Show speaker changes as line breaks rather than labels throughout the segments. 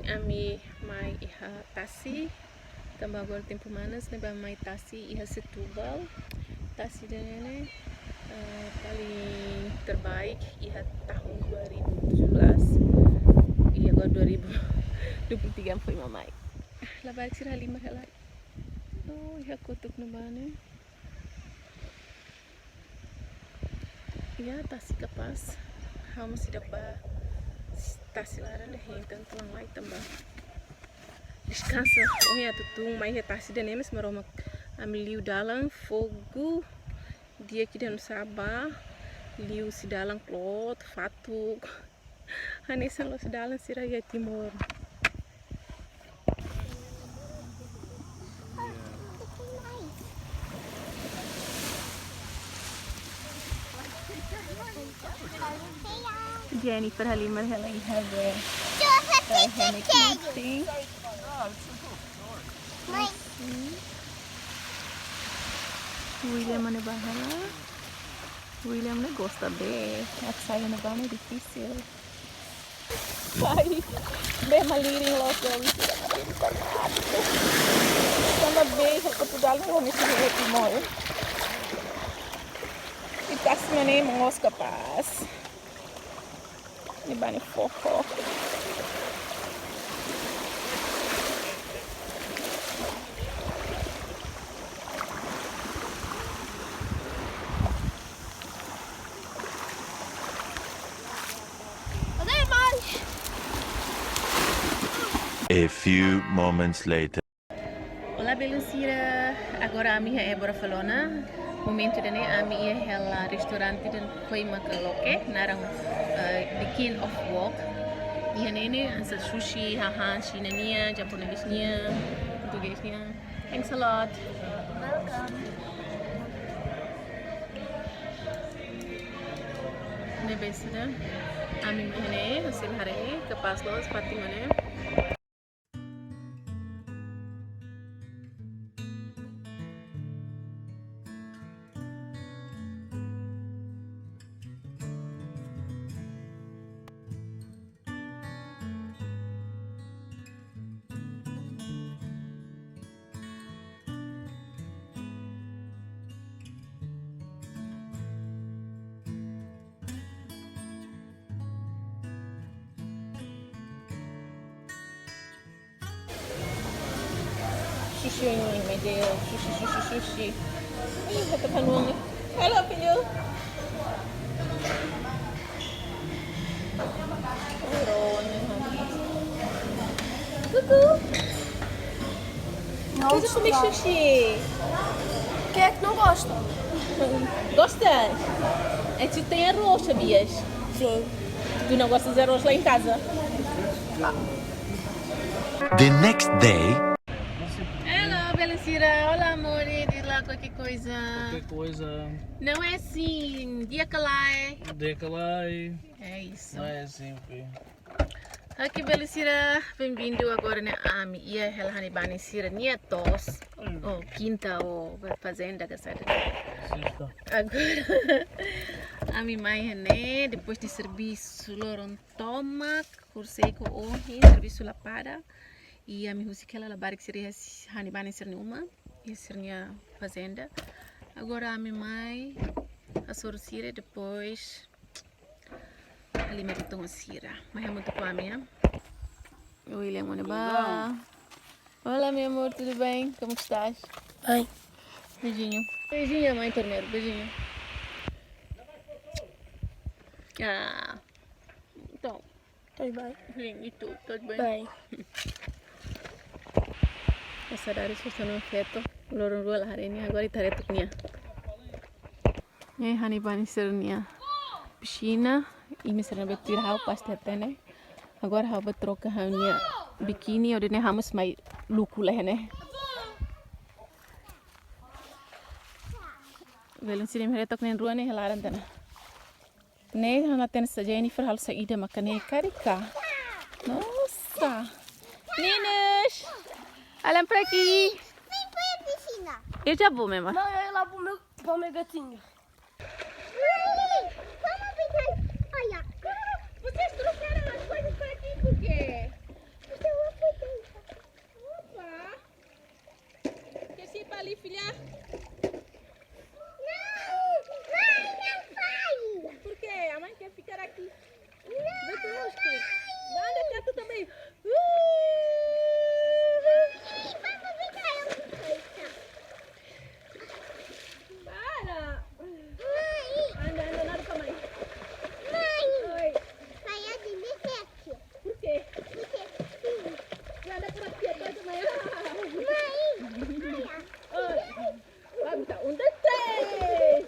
ami mai iha tasi. Tambah agora tempo manas, ne ba mai tasi iha Setúbal. Tasi dan paling terbaik iha tahun 2017 e agora 2023 foi mamai. Lá vai tirar lima halai. Oh, iha kotuk na bane. Ya tasi kapas. Vamos ir para tasi lara le então tuang lai tambah. Descansa, oh ya tutung mai iha tasi dan emes maroma amiliu dalang fogo. Dia aqui dentro Sabah, liu si dalang klot, fatuk. Hanesan lo si dalang sira ya Timor. Jennifer Halimar hela iha be. William mana bahala. William ne gosta be. At sair na bana difícil. Pai, bem maliring logo ali. Sama bem, eu tô dando um nesse Timor. E tá se mané mongos capaz. Ni bani fofo.
A few moments later.
Olá, Belucira. Agora a minha é bora falona. Momento dene a minha hela restaurante dan foi makaloke narang bikin of walk. Dia nene ansa sushi, hahan, Chinania, Japonesnia, Portuguesnia. Thanks a lot.
Welcome.
Ne besida. Ami mahne hasil hare kapas los pati mane. Sushi ini, my dear. Sushi. Ih, kata panuang ni. Hello, Pinyo. Verão. Cucu. Mas eu comi sushi.
Quem é que não gosta?
Gostas? É que tu tem arroz, sabias?
Sim.
Tu não gostas de arroz lá em casa?
The next day.
Hello, Belicira. Olá, amor. Diz lá qualquer coisa.
Qualquer coisa.
Não é assim. Dia halai.
Halai.
É isso.
Não é assim, filho.
Aqui, Belicira. Bem-vindo agora na AMI. E a hela hanibani sira nietos. Ou quinta ou fazenda que sai agora. AMI mai né depois de serviço loron tomak kursei ko ohi serviço lapada. E a minha música ela labar que seria hanibani sir uma e sirnya fazenda. Agora a minha mãe a sorcira depois ali me botou sira. Mas é muito para mim. Oi, Lemone ba. Olá, meu amor, tudo bem? Como estás?
Bem.
Beijinho. Beijinho, mãe torneiro, beijinho. Ah. Então,
Estás bem?
sim, e tu, tudo bem?
Bem.
Essa dari susah no feto, lorong dua hari ini agora itare tuknya. Ini hanibani sernia piscina e me serna betir hau pasti tene. Agora hau betroca haunia biquíni ou dene hamus mai lucula né. Velum sini mere tok nen rua ne helaran tana. Ne hana ten sa Jennifer hal sa ida makane karika. Nossa. Ninas. Olhem para aqui.
Vem para a piscina.
Eu já vou, mesmo.
Não, eu ia lá para o meu gatinho.
Vamos brincar. Olha, vocês trocaram as coisas para aqui por quê? Isto é ali, filha.
Não,
Por quê? A mãe quer ficar aqui. Vê conosco. Anda cá tu também. Para. Anda, anda, nada com a mãe. Oi. Por quê? Anda por aqui atrás da mãe. Olha. Vamos lá. 1, 2, 3.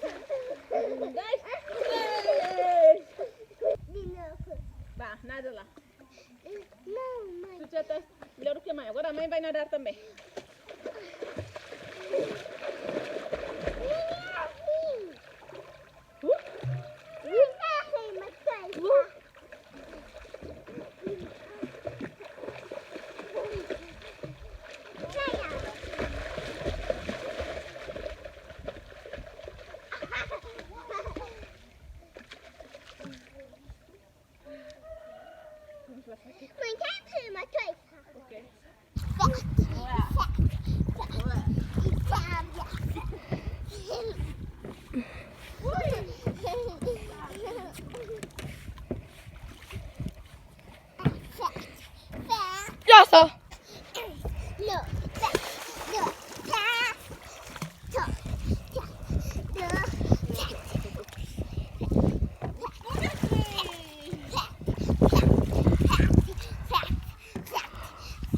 1, 2, 3. Vá, nada lá. Tu já está melhor do que a mãe. Agora a mãe vai nadar também.
Mãe, quer ter uma coisa?
Ok.
Já está.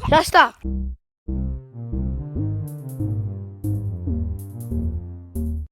Já está.